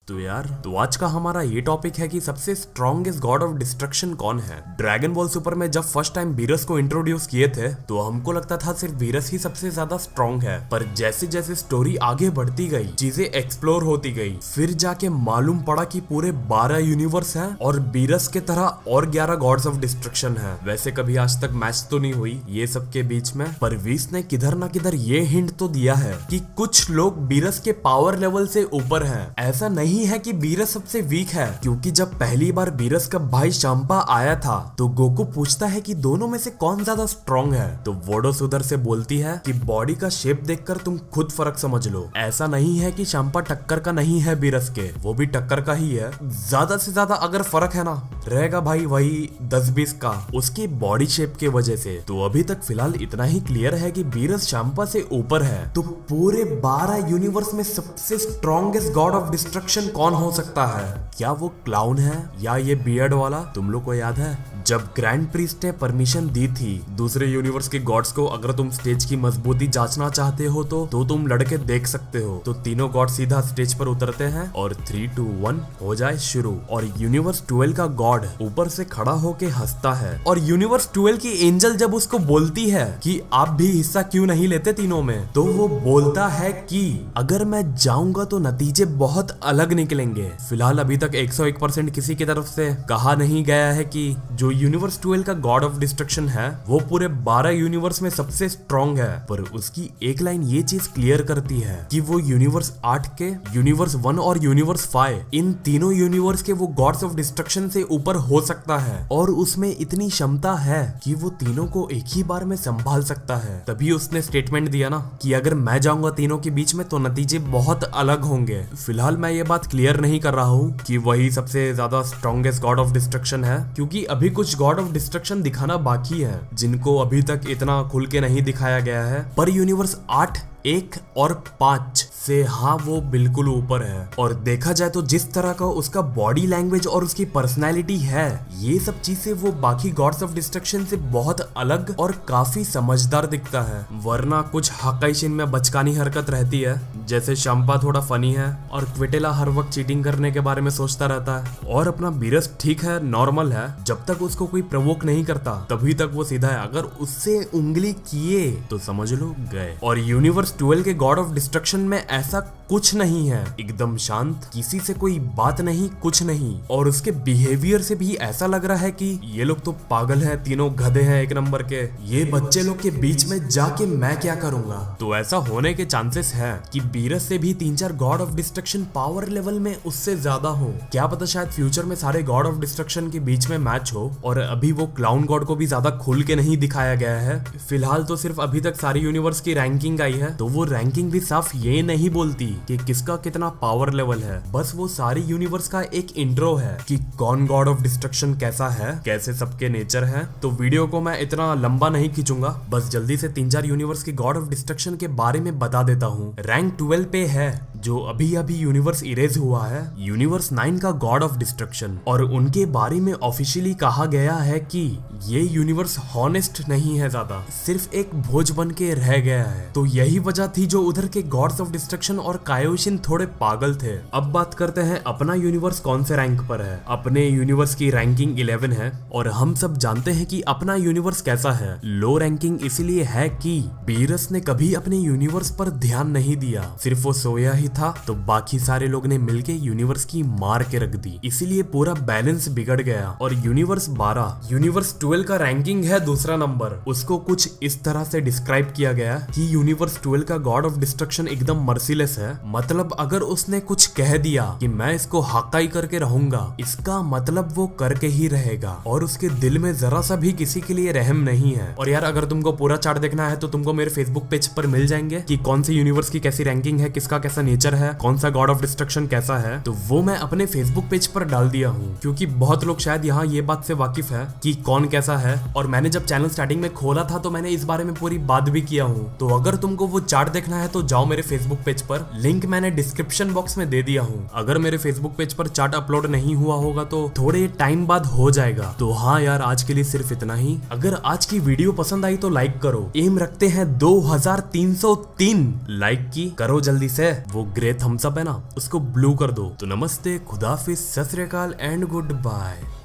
तो आज का हमारा ये टॉपिक है कि सबसे स्ट्रॉन्गेस्ट गॉड ऑफ डिस्ट्रक्शन कौन है। ड्रैगन बॉल सुपर में जब फर्स्ट टाइम वीरस को इंट्रोड्यूस किए थे तो हमको लगता था सिर्फ वीरस ही सबसे ज्यादा स्ट्रॉन्ग है, पर जैसे जैसे स्टोरी आगे बढ़ती गई, चीजें एक्सप्लोर होती गई, फिर जाके मालूम पड़ा कि पूरे 12 यूनिवर्स हैं और वीरस के तरह और 11 गॉड्स ऑफ डिस्ट्रक्शन है। वैसे कभी आज तक मैच तो नहीं हुई ये सब के बीच में, पर वीस ने किधर ना किधर ये हिंट तो दिया है कि कुछ लोग वीरस के पावर लेवल से ऊपर हैं। ऐसा नहीं है कि वीरस सबसे वीक है, क्योंकि जब पहली बार वीरस का भाई शाम्पा आया था तो गोकू पूछता है कि दोनों में से कौन ज्यादा स्ट्रॉन्ग है, तो वोडोस उधर से बोलती है कि बॉडी का शेप देखकर तुम खुद फर्क समझ लो। ऐसा नहीं है कि शाम्पा टक्कर का नहीं है वीरस के, वो भी टक्कर का ही है। ज्यादा से ज्यादा अगर फर्क है ना, रहेगा भाई वही 10-20 का, उसकी बॉडी शेप के वजह से। तो अभी तक फिलहाल इतना ही क्लियर है कि वीरस शाम्पा से ऊपर है। तो पूरे 12 यूनिवर्स में सबसे स्ट्रॉन्गेस्ट गॉड ऑफ डिस्ट्रक्शन कौन हो सकता है? क्या वो क्लाउन है या ये बियर्ड वाला? तुम लोग को याद है जब ग्रैंड प्रीस्ट ने परमिशन दी थी दूसरे यूनिवर्स के गॉड्स को, अगर तुम स्टेज की मजबूती जांचना चाहते हो तो तुम लड़के देख सकते हो। तो तीनों गॉड सीधा स्टेज पर उतरते हैं और 3, 2, 1 हो जाए शुरू। और यूनिवर्स 12 का गॉड ऊपर से खड़ा होके हंसता है, और यूनिवर्स 12 की एंजल जब उसको बोलती है कि आप भी हिस्सा क्यों नहीं लेते तीनों में, तो वो बोलता है कि अगर मैं जाऊंगा तो नतीजे बहुत अलग निकलेंगे। फिलहाल अभी तक 101% किसी की तरफ से कहा नहीं गया है कि जो यूनिवर्स 12 का गॉड ऑफ डिस्ट्रक्शन है वो पूरे 12 यूनिवर्स में सबसे स्ट्रॉन्ग है, पर उसकी एक लाइन ये चीज क्लियर करती है कि वो यूनिवर्स 8 के, यूनिवर्स 1 और यूनिवर्स 5 इन तीनों यूनिवर्स के वो गॉड्स ऑफ डिस्ट्रक्शन से ऊपर हो सकता है, और उसमें इतनी क्षमता है कि वो तीनों को एक ही बार में संभाल सकता है। तभी उसने स्टेटमेंट दिया ना कि अगर मैं जाऊंगा तीनों के बीच में तो नतीजे बहुत अलग होंगे। फिलहाल मैं ये बात क्लियर नहीं कर रहा हूँ कि वही सबसे ज्यादा स्ट्रॉन्गेस्ट गॉड ऑफ डिस्ट्रक्शन है, क्योंकि अभी कुछ गॉड ऑफ डिस्ट्रक्शन दिखाना बाकी है जिनको अभी तक इतना खुल के नहीं दिखाया गया है। पर यूनिवर्स 8, 1 और 5 से हाँ वो बिल्कुल ऊपर है। और देखा जाए तो जिस तरह का उसका बॉडी लैंग्वेज और उसकी पर्सनैलिटी है, ये सब चीजें वो बाकी गॉड्स ऑफ डिस्ट्रक्शन से बहुत अलग और काफी समझदार दिखता है। वरना कुछ हकाइशिन में बचकानी हरकत रहती है, जैसे शाम्पा थोड़ा फनी है और क्विटेला हर वक्त चीटिंग करने के बारे में सोचता रहता है, और अपना बीरस ठीक है, नॉर्मल है, जब तक उसको कोई प्रवोक नहीं करता तभी तक वो सीधा है। अगर उससे उंगली किए तो समझ लो गए। और यूनिवर्स 12 के गॉड ऑफ डिस्ट्रक्शन में ऐसा कुछ नहीं है, एकदम शांत, किसी से कोई बात नहीं, कुछ नहीं। और उसके बिहेवियर से भी ऐसा लग रहा है कि ये लोग तो पागल है, तीनों गधे हैं एक नंबर के, ये बच्चे लोग के बीच में जाके मैं क्या करूंगा। तो ऐसा होने के चांसेस है कि बीरस से भी 3-4 God of destruction power level में उससे ज्यादा हो। क्या पता शायद फ्यूचर में सारे गॉड ऑफ डिस्ट्रक्शन के बीच में मैच हो। और अभी वो क्लाउन गॉड को भी ज्यादा खुल के नहीं दिखाया गया है। फिलहाल तो सिर्फ अभी तक सारी यूनिवर्स की रैंकिंग आई है, तो वो रैंकिंग भी साफ ये नहीं बोलती कि किसका कितना पावर लेवल है। बस वो सारी यूनिवर्स का एक इंट्रो है कि कौन गॉड ऑफ डिस्ट्रक्शन कैसा है, कैसे सबके नेचर है। तो वीडियो को मैं इतना लंबा नहीं खींचूंगा, बस जल्दी से 3-4 यूनिवर्स के गॉड ऑफ डिस्ट्रक्शन के बारे में बता देता हूँ। रैंक 12 पे है जो अभी अभी यूनिवर्स इरेज हुआ है, यूनिवर्स 9 का गॉड ऑफ डिस्ट्रक्शन, और उनके बारे में ऑफिशियली कहा गया है कि ये यूनिवर्स हॉनेस्ट नहीं है, ज्यादा सिर्फ एक भोज बन के रह गया है। तो यही वजह थी जो उधर के गॉड्स ऑफ डिस्ट्रक्शन और कायोशिन थोड़े पागल थे। अब बात करते हैं अपना यूनिवर्स कौन से रैंक पर है। अपने यूनिवर्स की रैंकिंग 11 है, और हम सब जानते हैं कि अपना यूनिवर्स कैसा है। लो रैंकिंग इसलिए है कि बीरस ने कभी अपने यूनिवर्स पर ध्यान नहीं दिया, सिर्फ वो सोया ही था, तो बाकी सारे लोग ने मिलके यूनिवर्स की मार के रख दी, इसीलिए पूरा बैलेंस बिगड़ गया। और यूनिवर्स 12, यूनिवर्स 12 का रैंकिंग है दूसरा नंबर। उसको कुछ इस तरह से डिस्क्राइब किया गया कि यूनिवर्स 12 का गॉड ऑफ डिस्ट्रक्शन एकदम मर्सीलेस है। मतलब अगर उसने कुछ कह दिया कि मैं इसको हकाई करके रहूंगा, इसका मतलब वो करके ही रहेगा, और उसके दिल में जरा सा भी किसी के लिए रहम नहीं है। और यार अगर तुमको पूरा चार्ट देखना है तो तुमको मेरे फेसबुक पेज पर मिल जाएंगे कि कौन सी यूनिवर्स की कैसी रैंकिंग है, किसका कैसा नेचर है, कौन सा गॉड ऑफ डिस्ट्रक्शन कैसा है। तो वो मैं अपने फेसबुक पेज पर डाल दिया हूँ, क्योंकि बहुत लोग शायद यहाँ ये बात से वाकिफ है कि कौन कैसा है। और मैंने जब चैनल स्टार्टिंग में खोला था तो मैंने इस बारे में पूरी बात भी किया हूँ। तो अगर तुमको वो चार्ट देखना है तो जाओ मेरे फेसबुक पेज पर, लिंक मैंने डिस्क्रिप्शन बॉक्स में दे दिया हूँ। अगर मेरे फेसबुक पेज पर चार्ट अपलोड नहीं हुआ होगा तो थोड़े टाइम बाद हो जाएगा। तो हाँ यार, आज के लिए सिर्फ इतना ही। अगर आज की वीडियो पसंद आई तो लाइक करो, एम रखते हैं 2303 लाइक की, करो जल्दी से। वो ग्रे थम्स अप है ना, उसको ब्लू कर दो। तो नमस्ते, खुदाफिज, सत श्री अकाल एंड गुड बाय।